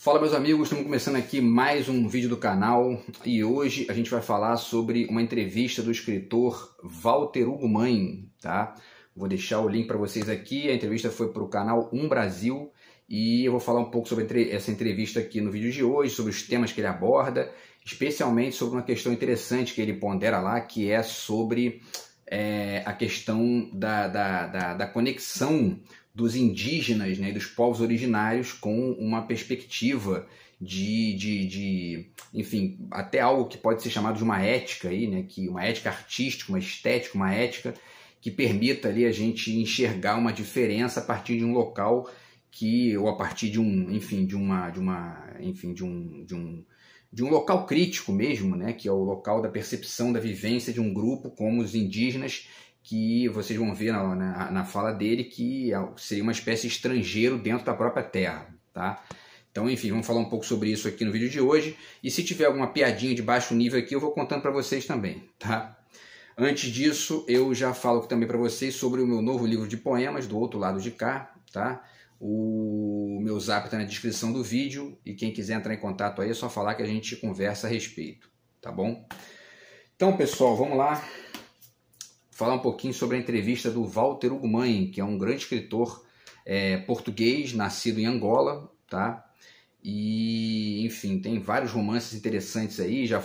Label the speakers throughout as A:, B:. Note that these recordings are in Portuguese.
A: Fala meus amigos, estamos começando aqui mais um vídeo do canal e hoje a gente vai falar sobre uma entrevista do escritor Walter Ugumãe, tá? Vou deixar o link para vocês aqui, a entrevista foi para o canal Brasil e eu vou falar um pouco sobre essa entrevista aqui no vídeo de hoje, sobre os temas que ele aborda, especialmente sobre uma questão interessante que ele pondera lá, que é sobre a questão da conexão dos indígenas, né, e dos povos originários com uma perspectiva enfim, até algo que pode ser chamado de uma ética aí, né, que uma ética artística, uma estética, uma ética que permita ali a gente enxergar uma diferença a partir de um local ou a partir de um local crítico mesmo, né, que é o local da percepção da vivência de um grupo como os indígenas, que vocês vão ver na fala dele que seria uma espécie de estrangeiro dentro da própria terra, tá? Então, enfim, vamos falar um pouco sobre isso aqui no vídeo de hoje, e se tiver alguma piadinha de baixo nível aqui, eu vou contando para vocês também, tá? Antes disso, eu já falo aqui também para vocês sobre o meu novo livro de poemas, Do Outro Lado de Cá, tá? O meu zap está na descrição do vídeo, e quem quiser entrar em contato aí é só falar que a gente conversa a respeito, tá bom? Então, pessoal, vamos lá falar um pouquinho sobre a entrevista do Walter Ugumãe, que é um grande escritor português, nascido em Angola, tá? E, enfim, tem vários romances interessantes aí, já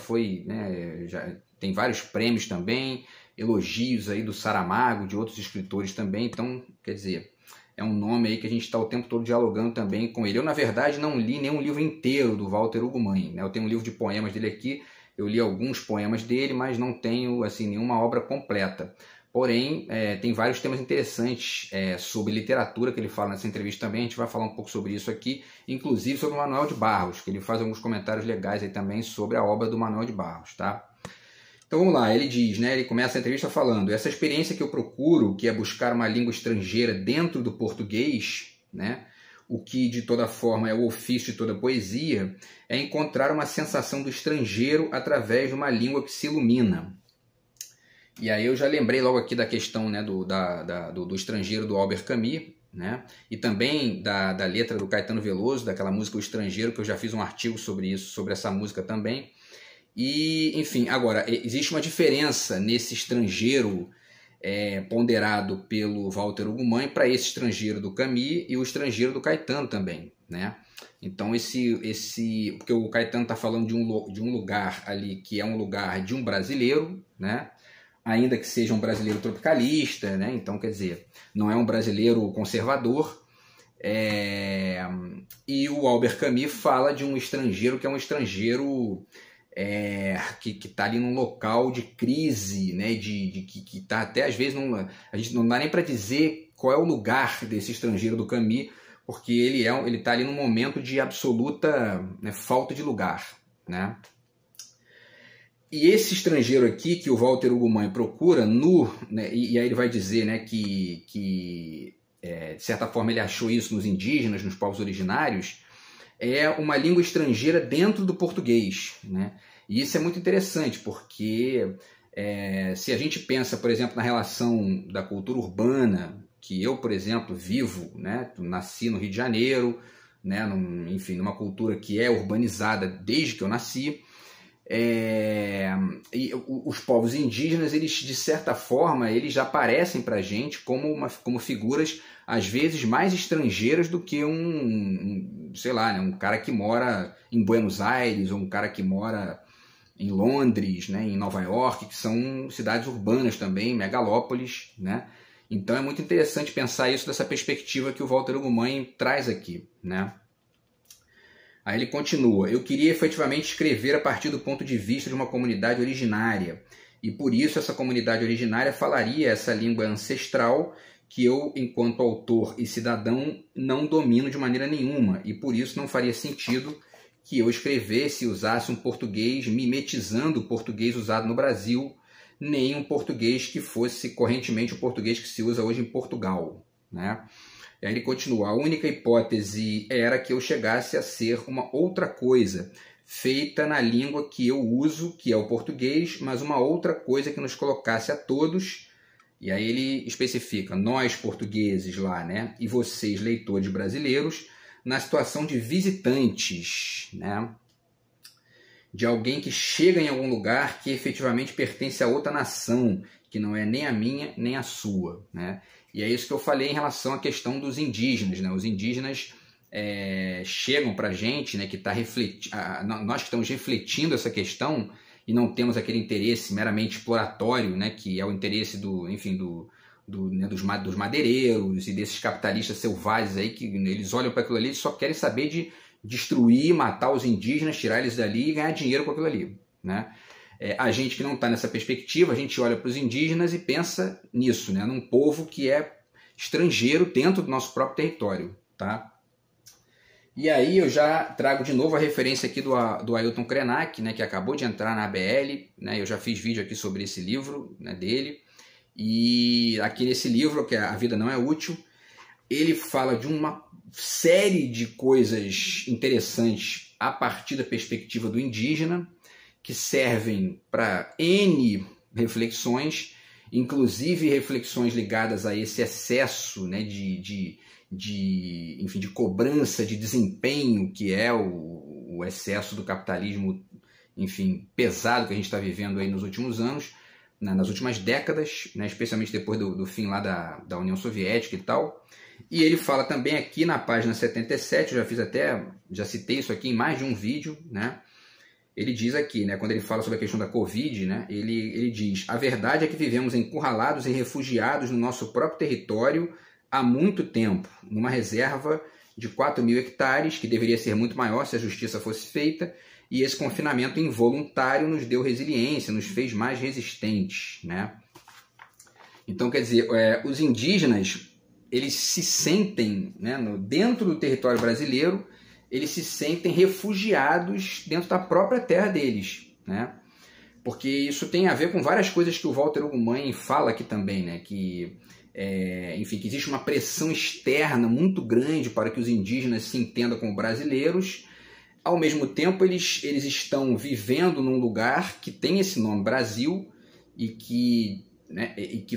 A: tem vários prêmios também, elogios aí do Saramago, de outros escritores também, então, quer dizer, é um nome aí que a gente está o tempo todo dialogando também com ele. Eu, na verdade, não li nenhum livro inteiro do Walter Ugumãe, né? Eu tenho um livro de poemas dele aqui, eu li alguns poemas dele, mas não tenho assim, nenhuma obra completa. Porém, tem vários temas interessantes sobre literatura que ele fala nessa entrevista também. A gente vai falar um pouco sobre isso aqui, inclusive sobre o Manuel de Barros, que ele faz alguns comentários legais aí também sobre a obra do Manuel de Barros, tá? Então vamos lá, ele diz, né, ele começa a entrevista falando: essa experiência que eu procuro, que é buscar uma língua estrangeira dentro do português, né, o que de toda forma é o ofício de toda poesia, é encontrar uma sensação do estrangeiro através de uma língua que se ilumina. E aí eu já lembrei logo aqui da questão, né, do estrangeiro do Albert Camus, né, e também da letra do Caetano Veloso, daquela música O Estrangeiro, que eu já fiz um artigo sobre isso, sobre essa música também. E, enfim, agora, existe uma diferença nesse estrangeiro ponderado pelo Walter Ugumãe para esse estrangeiro do Camus e o estrangeiro do Caetano também, né? Então porque o Caetano está falando de um lugar ali que é um lugar de um brasileiro, né? Ainda que seja um brasileiro tropicalista, né? Então, quer dizer, não é um brasileiro conservador. E o Albert Camus fala de um estrangeiro que é um estrangeiro que está ali num local de crise, né, que está até às vezes, a gente não dá nem para dizer qual é o lugar desse estrangeiro do Camus, porque ele está ali num momento de absoluta, né, falta de lugar, né? E esse estrangeiro aqui que o Walter Ugumãe procura né, e aí ele vai dizer, né, que de certa forma ele achou isso nos indígenas, nos povos originários, é uma língua estrangeira dentro do português, né? E isso é muito interessante, porque se a gente pensa, por exemplo, na relação da cultura urbana, que eu, por exemplo, vivo, né? Nasci no Rio de Janeiro, né? Enfim, numa cultura que é urbanizada desde que eu nasci, e os povos indígenas, eles de certa forma, eles já aparecem para a gente como figuras às vezes mais estrangeiras do que sei lá, né, um cara que mora em Buenos Aires ou um cara que mora em Londres, né, em Nova York, que são cidades urbanas também, megalópolis, né? Então é muito interessante pensar isso dessa perspectiva que o Walter Ugumãe traz aqui, né? Aí ele continua: eu queria efetivamente escrever a partir do ponto de vista de uma comunidade originária, e por isso essa comunidade originária falaria essa língua ancestral que eu, enquanto autor e cidadão, não domino de maneira nenhuma, e por isso não faria sentido que eu escrevesse e usasse um português mimetizando o português usado no Brasil, nem um português que fosse correntemente o português que se usa hoje em Portugal, né? E aí ele continua: a única hipótese era que eu chegasse a ser uma outra coisa, feita na língua que eu uso, que é o português, mas uma outra coisa que nos colocasse a todos, e aí ele especifica, nós portugueses lá, né, e vocês leitores brasileiros, na situação de visitantes, né? De alguém que chega em algum lugar que efetivamente pertence a outra nação, que não é nem a minha nem a sua, né? E é isso que eu falei em relação à questão dos indígenas, né? Os indígenas chegam para a gente, né, que tá nós que estamos refletindo essa questão e não temos aquele interesse meramente exploratório, né, que é o interesse dos madeireiros e desses capitalistas selvagens aí, que eles olham para aquilo ali e só querem saber de destruir, matar os indígenas, tirar eles dali e ganhar dinheiro com aquilo ali, né? A gente que não está nessa perspectiva, a gente olha para os indígenas e pensa nisso, né? Num povo que é estrangeiro dentro do nosso próprio território, tá? E aí eu já trago de novo a referência aqui do Ailton Krenak, né, que acabou de entrar na ABL, né? Eu já fiz vídeo aqui sobre esse livro, né, dele, e aqui nesse livro, que é A Vida Não é Útil, ele fala de uma série de coisas interessantes a partir da perspectiva do indígena, que servem para N reflexões, inclusive reflexões ligadas a esse excesso, né, de cobrança de desempenho, que é o excesso do capitalismo, enfim, pesado que a gente está vivendo aí nos últimos anos, nas últimas décadas, né, especialmente depois do fim lá da União Soviética e tal. E ele fala também aqui na página 77, eu já citei isso aqui em mais de um vídeo, né? Ele diz aqui, né, quando ele fala sobre a questão da Covid, né, ele diz: a verdade é que vivemos encurralados e refugiados no nosso próprio território há muito tempo, numa reserva de 4.000 hectares, que deveria ser muito maior se a justiça fosse feita, e esse confinamento involuntário nos deu resiliência, nos fez mais resistentes, né? Então, quer dizer, os indígenas, eles se sentem, né, dentro do território brasileiro, eles se sentem refugiados dentro da própria terra deles, né? Porque isso tem a ver com várias coisas que o Walter Ugumãe fala aqui também, né? Que, enfim, que existe uma pressão externa muito grande para que os indígenas se entendam como brasileiros. Ao mesmo tempo, eles estão vivendo num lugar que tem esse nome Brasil e que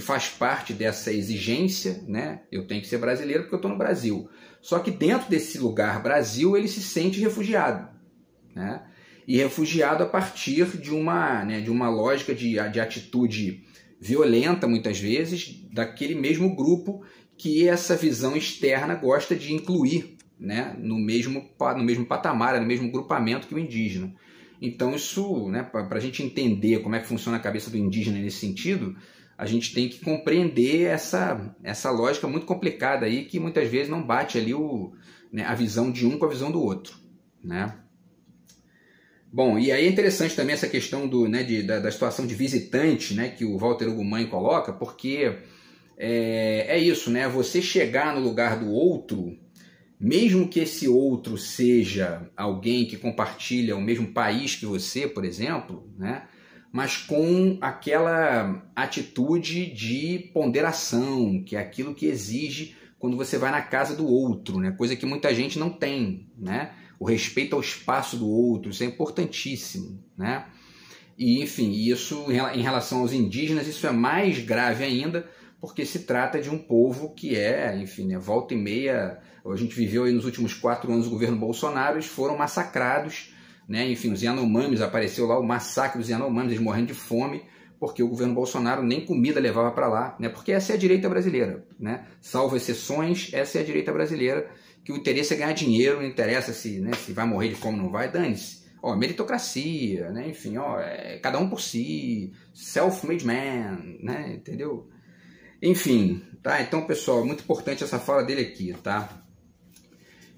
A: faz parte dessa exigência, né? Eu tenho que ser brasileiro porque eu estou no Brasil. Só que dentro desse lugar Brasil, ele se sente refugiado, né? E refugiado a partir de uma lógica de atitude violenta, muitas vezes, daquele mesmo grupo que essa visão externa gosta de incluir, né, no mesmo patamar, no mesmo grupamento que o indígena. Então isso, né, para a gente entender como é que funciona a cabeça do indígena nesse sentido, a gente tem que compreender essa lógica muito complicada aí, que muitas vezes não bate ali a visão de um com a visão do outro, né? Bom, e aí é interessante também essa questão da situação de visitante, né, que o Walter Ugumãe coloca, porque é isso, né? Você chegar no lugar do outro, mesmo que esse outro seja alguém que compartilha o mesmo país que você, por exemplo, né, mas com aquela atitude de ponderação, que é aquilo que exige quando você vai na casa do outro, né, coisa que muita gente não tem, né? O respeito ao espaço do outro, isso é importantíssimo, né? E, enfim, isso em relação aos indígenas, isso é mais grave ainda, porque se trata de um povo que enfim, né, volta e meia, a gente viveu aí nos últimos 4 anos do governo Bolsonaro, eles foram massacrados, né? Enfim, os Yanomamis, apareceu lá o massacre dos Yanomamis, eles morrendo de fome, porque o governo Bolsonaro nem comida levava para lá, né? Porque essa é a direita brasileira, né? Salvo exceções, essa é a direita brasileira, que o interesse é ganhar dinheiro, não interessa se vai morrer de fome ou não vai, dane-se. Meritocracia, né? Enfim, cada um por si, self-made man, né? Entendeu? Enfim, tá? Então, pessoal, muito importante essa fala dele aqui, tá?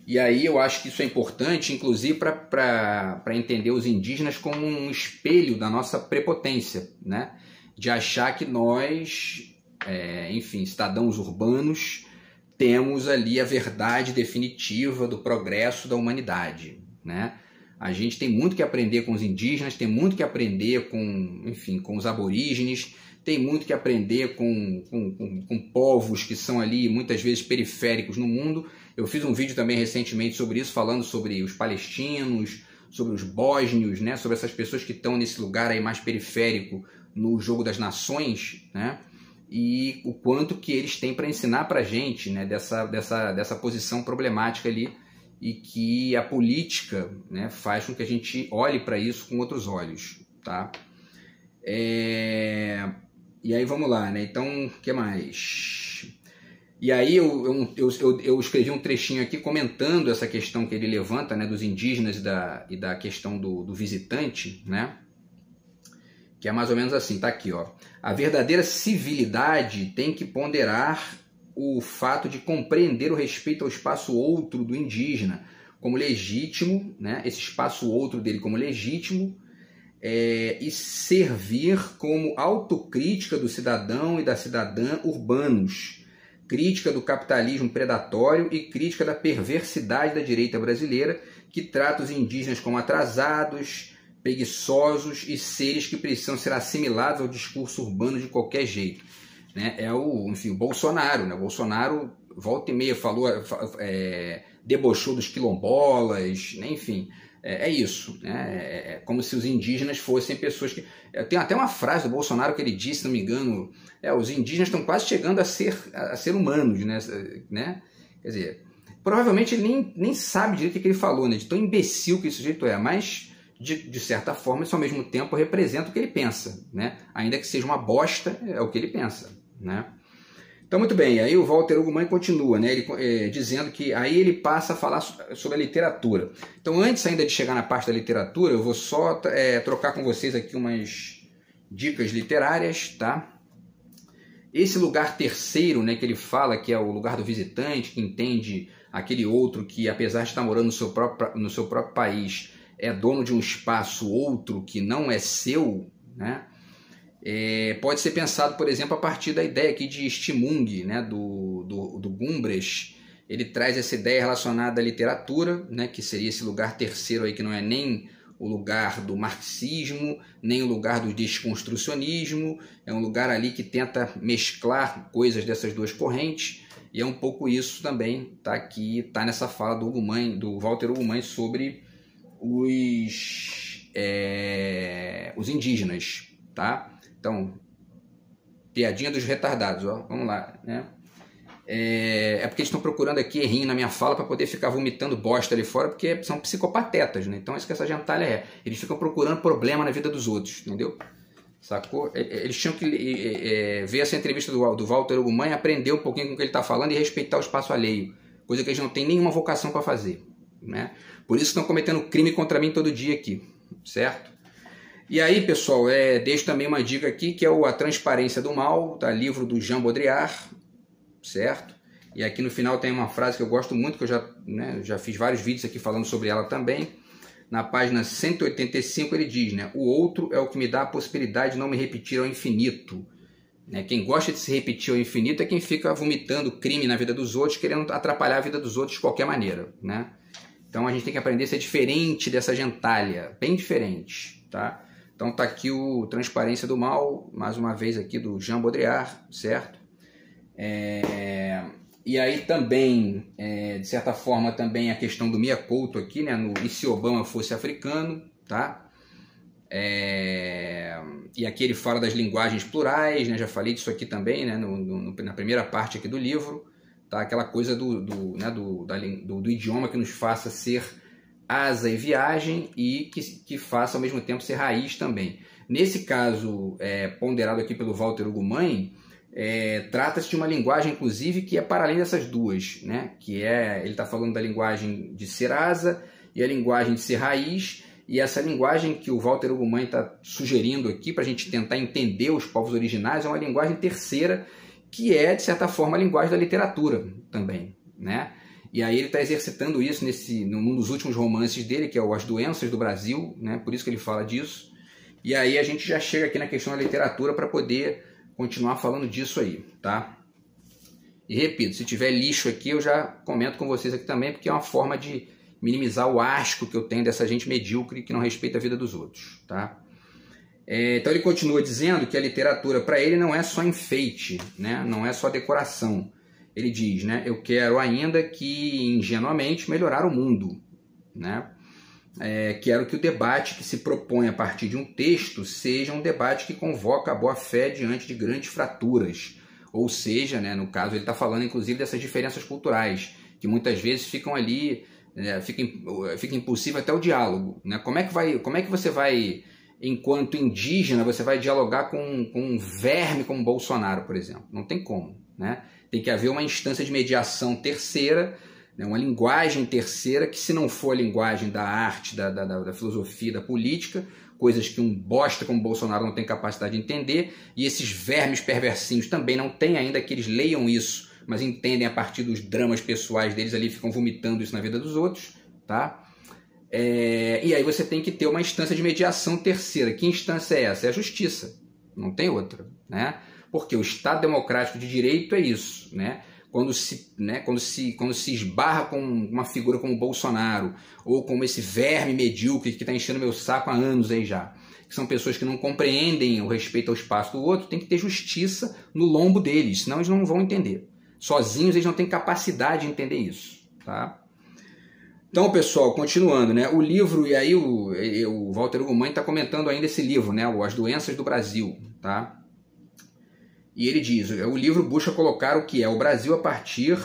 A: E aí eu acho que isso é importante, inclusive, para entender os indígenas como um espelho da nossa prepotência, né? De achar que nós, enfim, cidadãos urbanos, temos ali a verdade definitiva do progresso da humanidade, né? A gente tem muito que aprender com os indígenas, tem muito que aprender com os aborígenes, tem muito que aprender com povos que são ali muitas vezes periféricos no mundo. Eu fiz um vídeo também recentemente sobre isso, falando sobre os palestinos, sobre os bósnios, né? Sobre essas pessoas que estão nesse lugar aí mais periférico no jogo das nações, né? E o quanto que eles têm para ensinar para a gente, né, dessa posição problemática ali e que a política, né, faz com que a gente olhe para isso com outros olhos, tá? E aí vamos lá, né? Então, o que mais? E aí eu escrevi um trechinho aqui comentando essa questão que ele levanta, né, dos indígenas e da questão do visitante, né? Que é mais ou menos assim, tá aqui, ó. A verdadeira civilidade tem que ponderar o fato de compreender o respeito ao espaço outro do indígena como legítimo, né? Esse espaço outro dele como legítimo, e servir como autocrítica do cidadão e da cidadã urbanos, crítica do capitalismo predatório e crítica da perversidade da direita brasileira, que trata os indígenas como atrasados, preguiçosos e seres que precisam ser assimilados ao discurso urbano de qualquer jeito. Né? O Bolsonaro, né? O Bolsonaro volta e meia falou, debochou dos quilombolas, né? Enfim, é isso, né? É como se os indígenas fossem pessoas que... Tem até uma frase do Bolsonaro que ele disse, se não me engano, os indígenas estão quase chegando a ser humanos, né? Quer dizer, provavelmente ele nem sabe direito o que ele falou, né? De tão imbecil que esse sujeito é, mas de certa forma isso ao mesmo tempo representa o que ele pensa, né? Ainda que seja uma bosta, é o que ele pensa, né? Então, muito bem, aí o Walter Ugumãe continua, né, dizendo que aí ele passa a falar sobre a literatura. Então, antes ainda de chegar na parte da literatura, eu vou só trocar com vocês aqui umas dicas literárias, tá? Esse lugar terceiro, né, que ele fala que é o lugar do visitante, que entende aquele outro que, apesar de estar morando no seu próprio país, é dono de um espaço outro que não é seu, né? Pode ser pensado, por exemplo, a partir da ideia aqui de Stimung, né, do Gumbrecht. Ele traz essa ideia relacionada à literatura, né, que seria esse lugar terceiro aí, que não é nem o lugar do marxismo, nem o lugar do desconstrucionismo, é um lugar ali que tenta mesclar coisas dessas duas correntes, e é um pouco isso também, tá, que tá nessa fala do Walter Ugumãe sobre os indígenas, tá? Então, piadinha dos retardados, ó. Vamos lá, né? Porque eles estão procurando aqui errinho na minha fala para poder ficar vomitando bosta ali fora, porque são psicopatetas, né? Então, isso que essa gentalha é. Eles ficam procurando problema na vida dos outros, entendeu? Sacou? Eles tinham que ver essa entrevista do Walter Ugumãe, aprender um pouquinho com o que ele está falando e respeitar o espaço alheio, coisa que eles não têm nenhuma vocação para fazer, né? Por isso estão cometendo crime contra mim todo dia aqui, certo? E aí, pessoal, deixo também uma dica aqui, que é A Transparência do Mal, tá? Livro do Jean Baudrillard, certo? E aqui no final tem uma frase que eu gosto muito, que eu já fiz vários vídeos aqui falando sobre ela também. Na página 185 ele diz, né? O outro é o que me dá a possibilidade de não me repetir ao infinito. Né? Quem gosta de se repetir ao infinito é quem fica vomitando crime na vida dos outros, querendo atrapalhar a vida dos outros de qualquer maneira, né? Então a gente tem que aprender a ser diferente dessa gentalha, bem diferente, tá? Então tá aqui o Transparência do Mal, mais uma vez aqui do Jean Baudrillard, certo? E aí também, de certa forma, também a questão do Mia Couto aqui, né? No E se Obama fosse africano, tá? E aqui ele fala das linguagens plurais, né? Já falei disso aqui também, né? Na primeira parte aqui do livro, tá? Aquela coisa do idioma que nos faça ser asa e viagem e que faça ao mesmo tempo ser raiz também. Nesse caso, ponderado aqui pelo Walter Ugumãe, trata-se de uma linguagem, inclusive, que é para além dessas duas, né? Ele está falando da linguagem de ser asa e a linguagem de ser raiz, e essa linguagem que o Walter Ugumãe está sugerindo aqui para a gente tentar entender os povos originários é uma linguagem terceira, que é, de certa forma, a linguagem da literatura também, né? E aí ele está exercitando isso num dos últimos romances dele, que é o As Doenças do Brasil, né? Por isso que ele fala disso. E aí a gente já chega aqui na questão da literatura para poder continuar falando disso aí, tá? E repito, se tiver lixo aqui, eu já comento com vocês aqui também, porque é uma forma de minimizar o asco que eu tenho dessa gente medíocre que não respeita a vida dos outros, tá? Então ele continua dizendo que a literatura para ele não é só enfeite, né? Não é só decoração. Ele diz, né? Eu quero ainda que, ingenuamente, melhorar o mundo, né? Quero que o debate que se propõe a partir de um texto seja um debate que convoca a boa-fé diante de grandes fraturas. Ou seja, né, no caso ele está falando inclusive dessas diferenças culturais, que muitas vezes ficam ali fica impossível até o diálogo, né? Como é que você vai, enquanto indígena, você vai dialogar com um verme como Bolsonaro, por exemplo? Não tem como, né? Tem que haver uma instância de mediação terceira, né? Uma linguagem terceira, que se não for a linguagem da arte, da filosofia, da política, coisas que um bosta como Bolsonaro não tem capacidade de entender, e esses vermes perversinhos também não têm ainda que eles leiam isso, mas entendem a partir dos dramas pessoais deles ali, ficam vomitando isso na vida dos outros, tá? E aí você tem que ter uma instância de mediação terceira. Que instância é essa? É a justiça, não tem outra, né? Porque o Estado democrático de direito é isso, né? Quando se esbarra com uma figura como Bolsonaro, ou como esse verme medíocre que está enchendo meu saco há anos aí já, que são pessoas que não compreendem o respeito ao espaço do outro, tem que ter justiça no lombo deles, senão eles não vão entender. Sozinhos eles não têm capacidade de entender isso, tá? Então, pessoal, continuando, né? O livro, e aí o Walter Ugumãe está comentando ainda esse livro, né? As Doenças do Brasil, tá? E ele diz, o livro busca colocar o que é o Brasil a partir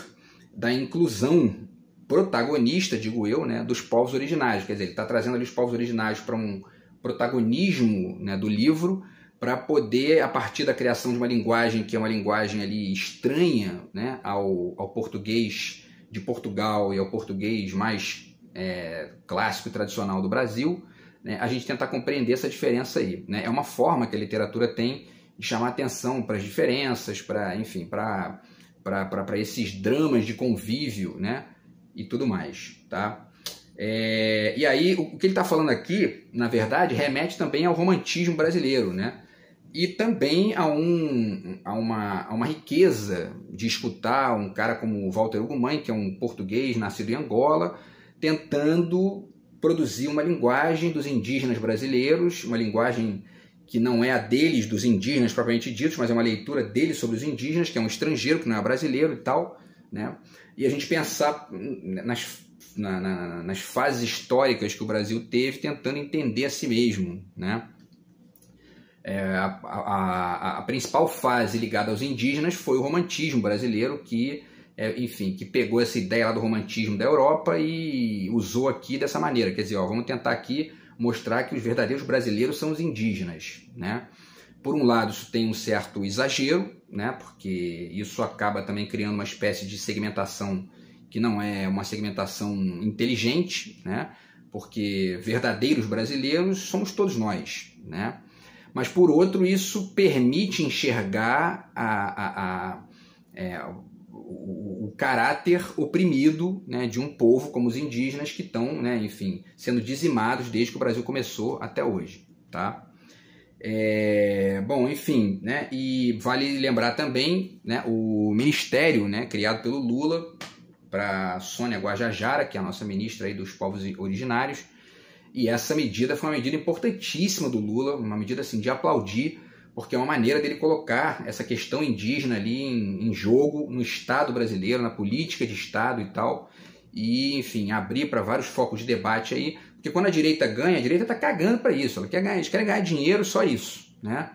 A: da inclusão protagonista, digo eu, né, dos povos originários. Quer dizer, ele está trazendo ali os povos originários para um protagonismo, né, do livro, para poder, a partir da criação de uma linguagem que é uma linguagem ali estranha, né, ao português de Portugal e ao português mais clássico e tradicional do Brasil, né, a gente tentar compreender essa diferença aí, né? É uma forma que a literatura tem de chamar atenção para as diferenças, para, enfim, para esses dramas de convívio, né, e tudo mais, tá? E aí, o que ele está falando aqui, na verdade, remete também ao romantismo brasileiro, né? E também a uma riqueza de escutar um cara como Walter Ugumãe, que é um português nascido em Angola, tentando produzir uma linguagem dos indígenas brasileiros, uma linguagem que não é a deles, dos indígenas propriamente ditos, mas é uma leitura deles sobre os indígenas, que é um estrangeiro, que não é brasileiro e tal, né? E a gente pensar nas fases históricas que o Brasil teve, tentando entender a si mesmo, né? A principal fase ligada aos indígenas foi o romantismo brasileiro, que pegou essa ideia lá do romantismo da Europa e usou aqui dessa maneira. Quer dizer, vamos tentar aqui mostrar que os verdadeiros brasileiros são os indígenas, né? Por um lado, isso tem um certo exagero, né? Porque isso acaba também criando uma espécie de segmentação que não é uma segmentação inteligente, né? Porque verdadeiros brasileiros somos todos nós, né? Mas, por outro, isso permite enxergar o caráter oprimido, né, de um povo como os indígenas, que estão, né, enfim, sendo dizimados desde que o Brasil começou até hoje, tá? Bom, enfim, né, e vale lembrar também, né, o ministério, né, criado pelo Lula para Sônia Guajajara, que é a nossa ministra aí dos povos originários, e essa medida foi uma medida importantíssima do Lula, uma medida assim de aplaudir, porque é uma maneira dele colocar essa questão indígena ali em jogo no Estado brasileiro, na política de Estado e tal, e, enfim, abrir para vários focos de debate aí, porque quando a direita ganha, a direita está cagando para isso, eles querem ganhar dinheiro, só isso, né?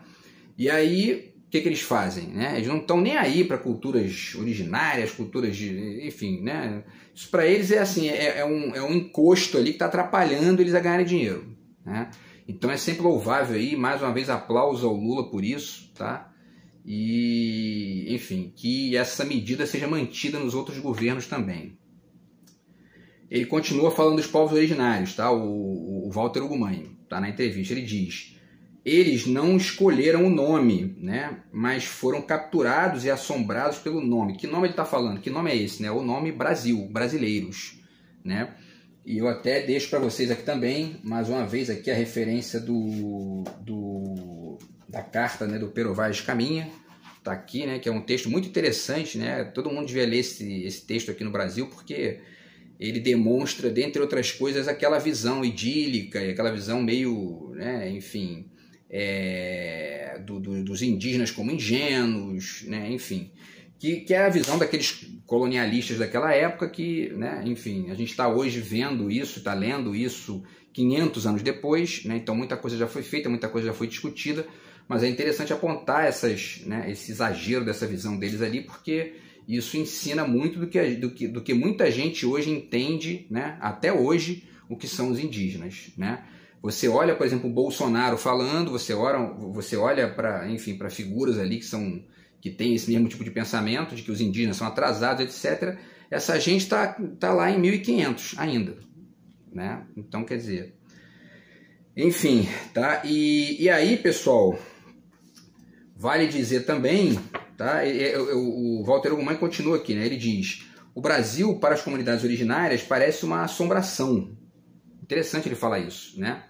A: E aí, o que eles fazem, né? Eles não estão nem aí para culturas originárias, culturas de, enfim, né? Isso para eles é assim, é um encosto ali que está atrapalhando eles a ganharem dinheiro, né? Então é sempre louvável aí, mais uma vez aplauso ao Lula por isso, tá? E, enfim, que essa medida seja mantida nos outros governos também. Ele continua falando dos povos originários, tá? O Walter Ugumãe, tá? Na entrevista, ele diz: eles não escolheram o nome, né? Mas foram capturados e assombrados pelo nome. Que nome ele está falando? Que nome é esse, né? O nome Brasil, brasileiros, né? E eu até deixo para vocês aqui também, mais uma vez, aqui a referência da carta, né, do Pero Vaz Caminha, tá aqui, né, que é um texto muito interessante, né? Todo mundo devia ler esse texto aqui no Brasil, porque ele demonstra, dentre outras coisas, aquela visão idílica e aquela visão meio, né, enfim, dos indígenas como ingênuos, né, enfim, que é a visão daqueles colonialistas daquela época que, né, enfim, a gente está hoje vendo isso, está lendo isso 500 anos depois, né, então muita coisa já foi feita, muita coisa já foi discutida, mas é interessante apontar esse exagero dessa visão deles ali, porque Isso ensina muito do que muita gente hoje entende, né? Até hoje, o que são os indígenas, né? Você olha, por exemplo, o Bolsonaro falando, você olha para, enfim, para figuras ali que têm esse mesmo tipo de pensamento, de que os indígenas são atrasados, etc. Essa gente tá lá em 1500 ainda, né? Então, quer dizer... Enfim, tá? E aí, pessoal, vale dizer também, tá? O Walter Ugumãe continua aqui, né? Ele diz: o Brasil, para as comunidades originárias, parece uma assombração. Interessante ele falar isso, né?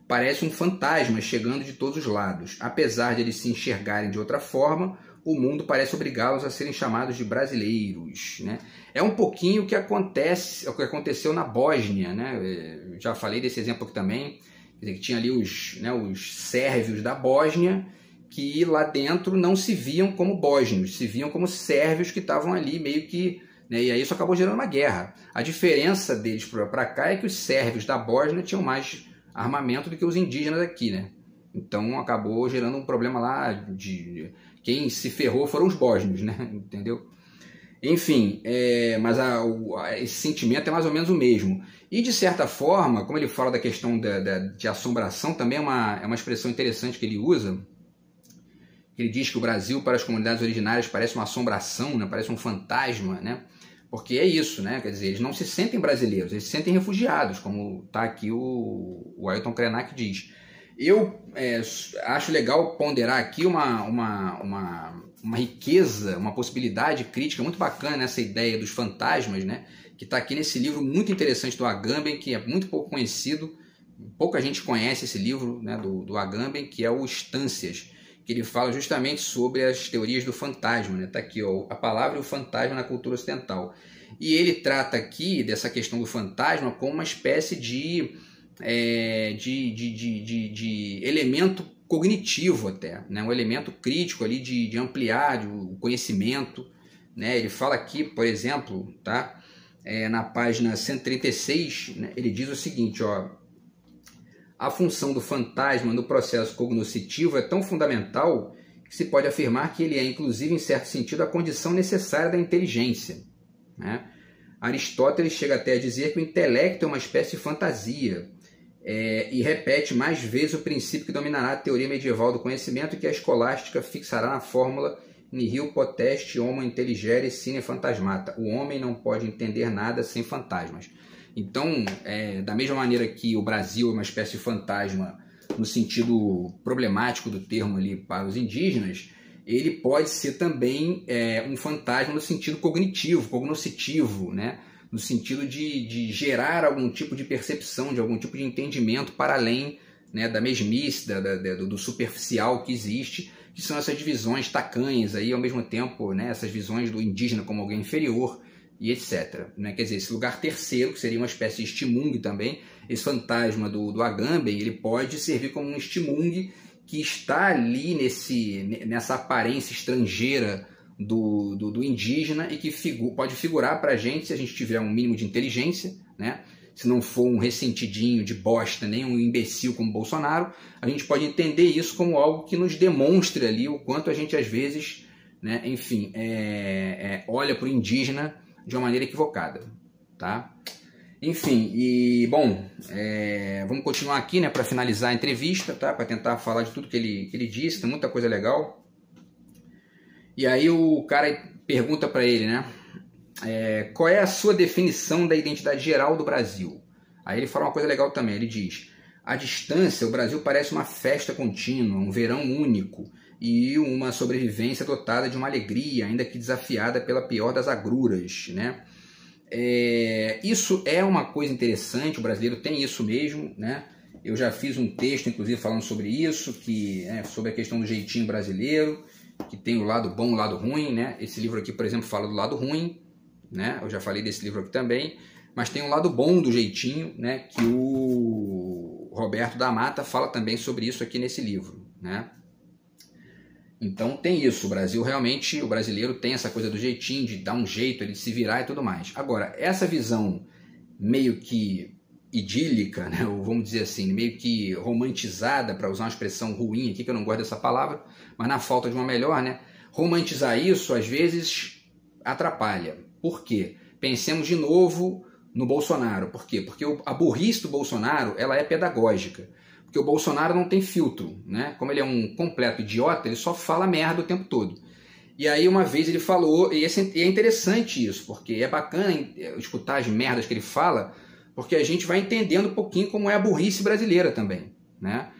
A: Parece um fantasma chegando de todos os lados. Apesar de eles se enxergarem de outra forma, o mundo parece obrigá-los a serem chamados de brasileiros, né? É um pouquinho o que aconteceu na Bósnia, né? Eu já falei desse exemplo aqui também. Quer dizer, que tinha ali os sérvios da Bósnia, que lá dentro não se viam como bósnios, se viam como sérvios que estavam ali meio que... Né, e aí isso acabou gerando uma guerra. A diferença deles para cá é que os sérvios da Bósnia tinham mais armamento do que os indígenas aqui, né? Então acabou gerando um problema lá de... Quem se ferrou foram os bósnios, né? Entendeu? Enfim, mas esse sentimento é mais ou menos o mesmo. E de certa forma, como ele fala da questão de assombração, também é uma expressão interessante que ele usa. Ele diz que o Brasil, para as comunidades originárias, parece uma assombração, né? Parece um fantasma, né? Porque é isso, né? Quer dizer, eles não se sentem brasileiros, eles se sentem refugiados, como está aqui o Ailton Krenak diz. Eu acho legal ponderar aqui uma riqueza, uma possibilidade crítica muito bacana nessa ideia dos fantasmas, né? Que está aqui nesse livro muito interessante do Agamben, que é muito pouco conhecido, pouca gente conhece esse livro, né, do Agamben, que é o Estâncias, que ele fala justamente sobre as teorias do fantasma, né? Tá aqui, ó, a palavra e o fantasma na cultura ocidental. E ele trata aqui dessa questão do fantasma como uma espécie de elemento cognitivo até, né? Um elemento crítico ali de ampliar o conhecimento, né? Ele fala aqui, por exemplo, tá? Na página 136, né? Ele diz o seguinte, ó: a função do fantasma no processo cognoscitivo é tão fundamental que se pode afirmar que ele é, inclusive, em certo sentido, a condição necessária da inteligência, né? Aristóteles chega até a dizer que o intelecto é uma espécie de fantasia, e repete mais vezes o princípio que dominará a teoria medieval do conhecimento e que a escolástica fixará na fórmula nihil potest homo intelligere sine phantasmata. O homem não pode entender nada sem fantasmas. Então, da mesma maneira que o Brasil é uma espécie de fantasma no sentido problemático do termo ali para os indígenas, ele pode ser também um fantasma no sentido cognitivo, cognoscitivo, né? No sentido de gerar algum tipo de percepção, de algum tipo de entendimento para além, né, da mesmice, do superficial que existe, que são essas divisões tacanhas, aí, ao mesmo tempo, né, essas visões do indígena como alguém inferior e etc. Né? Quer dizer, esse lugar terceiro, que seria uma espécie de estimung também, esse fantasma do Agamben, ele pode servir como um estimung que está ali nessa aparência estrangeira do indígena e que pode figurar para a gente, se a gente tiver um mínimo de inteligência, né? Se não for um ressentidinho de bosta, nem um imbecil como Bolsonaro, a gente pode entender isso como algo que nos demonstre ali o quanto a gente às vezes, né, enfim, olha para o indígena de uma maneira equivocada, tá? Enfim, e bom, vamos continuar aqui, né, para finalizar a entrevista, tá? Para tentar falar de tudo que ele disse, tem muita coisa legal. E aí o cara pergunta para ele, né? Qual é a sua definição da identidade geral do Brasil? Aí ele fala uma coisa legal também, ele diz: à distância, o Brasil parece uma festa contínua, um verão único e uma sobrevivência dotada de uma alegria, ainda que desafiada pela pior das agruras, né? Isso é uma coisa interessante, o brasileiro tem isso mesmo, né? Eu já fiz um texto, inclusive, falando sobre isso, sobre a questão do jeitinho brasileiro, que tem o lado bom e o lado ruim, né? Esse livro aqui, por exemplo, fala do lado ruim, né? Eu já falei desse livro aqui também, mas tem um lado bom do jeitinho, né? Que o Roberto da Mata fala também sobre isso aqui nesse livro, né? Então tem isso, o brasileiro tem essa coisa do jeitinho, de dar um jeito, ele de se virar e tudo mais. Agora, essa visão meio que idílica, né? Ou vamos dizer assim, meio que romantizada, para usar uma expressão ruim aqui, que eu não gosto dessa palavra, mas na falta de uma melhor, né? Romantizar isso, às vezes, atrapalha. Por quê? Pensemos de novo no Bolsonaro. Por quê? Porque a burrice do Bolsonaro, ela é pedagógica. Porque o Bolsonaro não tem filtro, né? Como ele é um completo idiota, ele só fala merda o tempo todo. E aí uma vez ele falou, e é interessante isso, porque é bacana escutar as merdas que ele fala, porque a gente vai entendendo um pouquinho como é a burrice brasileira também, né?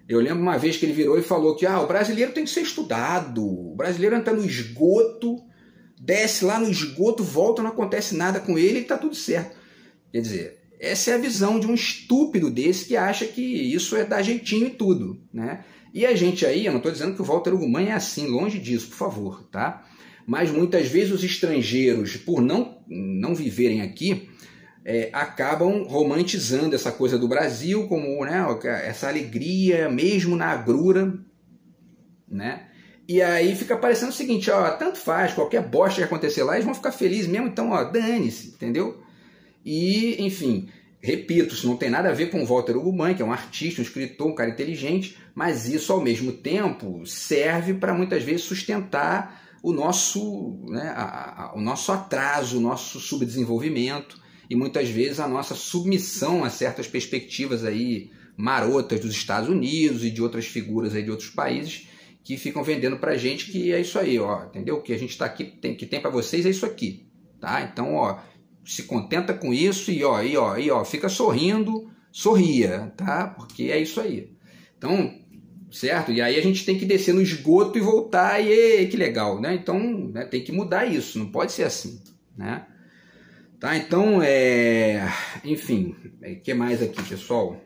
A: Eu lembro uma vez que ele virou e falou que o brasileiro tem que ser estudado, o brasileiro entra no esgoto, desce lá no esgoto, volta, não acontece nada com ele e tá tudo certo. Quer dizer, essa é a visão de um estúpido desse que acha que isso é dar jeitinho e tudo, né? E a gente aí, eu não estou dizendo que o Walter Ugumãe é assim, longe disso, por favor, tá? Mas muitas vezes os estrangeiros, por não viverem aqui, acabam romantizando essa coisa do Brasil como, né, essa alegria mesmo na agrura, né? E aí fica parecendo o seguinte, tanto faz, qualquer bosta que acontecer lá, eles vão ficar felizes mesmo, então, dane-se, entendeu? E, enfim, repito, isso não tem nada a ver com o Walter Ugumãe, que é um artista, um escritor, um cara inteligente, mas isso, ao mesmo tempo, serve para muitas vezes sustentar o nosso, né, o nosso atraso, o nosso subdesenvolvimento e muitas vezes a nossa submissão a certas perspectivas aí marotas dos Estados Unidos e de outras figuras aí de outros países que ficam vendendo para a gente que é isso aí, entendeu? O que a gente está aqui, que tem para vocês é isso aqui, tá? Então, se contenta com isso e fica sorrindo, sorria, tá? Porque é isso aí. Então, certo? E aí a gente tem que descer no esgoto e voltar e que legal, né? Então, né, tem que mudar isso, não pode ser assim, né? Tá? Então, enfim, o que mais aqui, pessoal?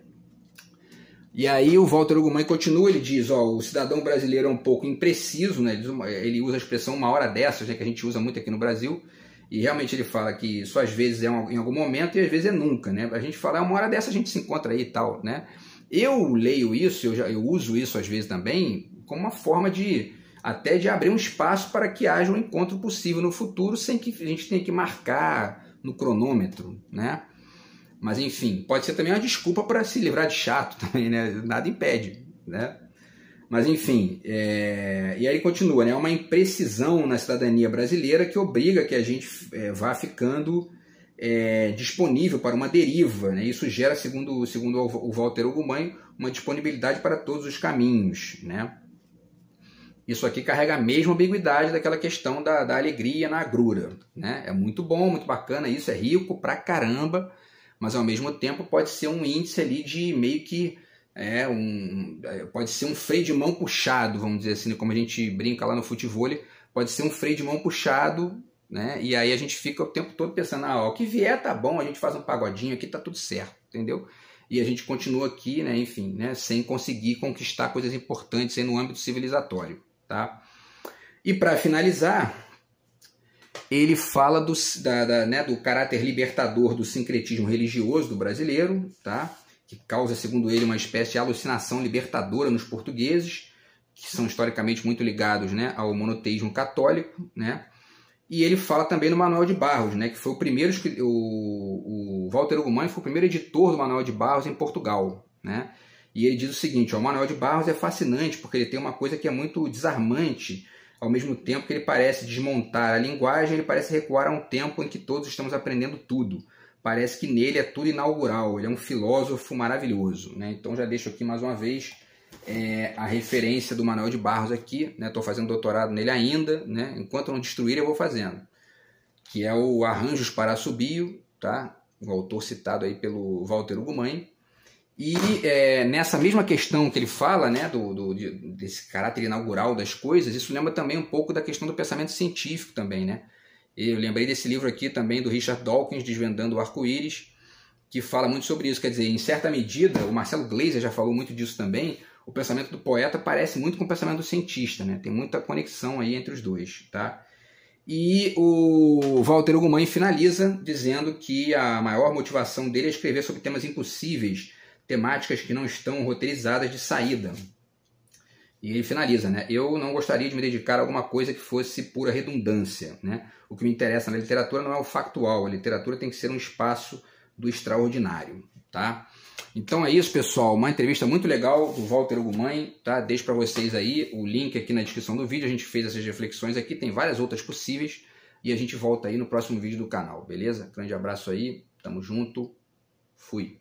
A: E aí o Walter Ugumãe continua, ele diz, o cidadão brasileiro é um pouco impreciso, né? Ele usa a expressão uma hora dessas, né, que a gente usa muito aqui no Brasil. E realmente ele fala que isso às vezes é em algum momento e às vezes é nunca, né? A gente fala, uma hora dessa a gente se encontra aí e tal, né? Eu leio isso, eu uso isso às vezes também como uma forma de abrir um espaço para que haja um encontro possível no futuro sem que a gente tenha que marcar no cronômetro, né? Mas enfim, pode ser também uma desculpa para se livrar de chato também, né? Nada impede, né? Mas enfim, e aí ele continua, né? É uma imprecisão na cidadania brasileira que obriga que a gente vá ficando disponível para uma deriva, né? Isso gera, segundo o Walter Ugumãe, uma disponibilidade para todos os caminhos, né? Isso aqui carrega a mesma ambiguidade daquela questão da alegria na agrura, né? É muito bom, muito bacana, isso é rico pra caramba, mas ao mesmo tempo pode ser um índice ali de meio que pode ser um freio de mão puxado, vamos dizer assim, como a gente brinca lá no futevôlei, pode ser um freio de mão puxado, né? E aí a gente fica o tempo todo pensando, o que vier tá bom, a gente faz um pagodinho aqui, tá tudo certo, entendeu? E a gente continua aqui, né, enfim, né, sem conseguir conquistar coisas importantes aí no âmbito civilizatório, tá? E para finalizar, ele fala do caráter libertador do sincretismo religioso do brasileiro, tá? Que causa, segundo ele, uma espécie de alucinação libertadora nos portugueses, que são historicamente muito ligados, né, ao monoteísmo católico, né? E ele fala também no Manuel de Barros, né, que foi o primeiro, o Walter Ugumãe foi o primeiro editor do Manuel de Barros em Portugal, né? E ele diz o seguinte, o Manuel de Barros é fascinante porque ele tem uma coisa que é muito desarmante, ao mesmo tempo que ele parece desmontar a linguagem, ele parece recuar a um tempo em que todos estamos aprendendo tudo. Parece que nele é tudo inaugural, ele é um filósofo maravilhoso, né? Então já deixo aqui mais uma vez a referência do Manuel de Barros aqui, né? Estou fazendo doutorado nele ainda, né? Enquanto não destruir eu vou fazendo, que é o Arranjos para Assobio, tá? O autor citado aí pelo Walter Ugumãe. E nessa mesma questão que ele fala, né, desse caráter inaugural das coisas, isso lembra também um pouco da questão do pensamento científico também, né? Eu lembrei desse livro aqui também do Richard Dawkins, Desvendando o Arco-Íris, que fala muito sobre isso. Quer dizer, em certa medida, o Marcelo Gleiser já falou muito disso também, o pensamento do poeta parece muito com o pensamento do cientista, né? Tem muita conexão aí entre os dois, tá? E o Walter Ugumãe finaliza dizendo que a maior motivação dele é escrever sobre temas impossíveis, temáticas que não estão roteirizadas de saída. E ele finaliza, né? Eu não gostaria de me dedicar a alguma coisa que fosse pura redundância, né? O que me interessa na literatura não é o factual, a literatura tem que ser um espaço do extraordinário, tá? Então é isso, pessoal, uma entrevista muito legal do Walter Ugumãe, tá? Deixo para vocês aí o link aqui na descrição do vídeo, a gente fez essas reflexões aqui, tem várias outras possíveis, e a gente volta aí no próximo vídeo do canal, beleza? Grande abraço aí, tamo junto, fui!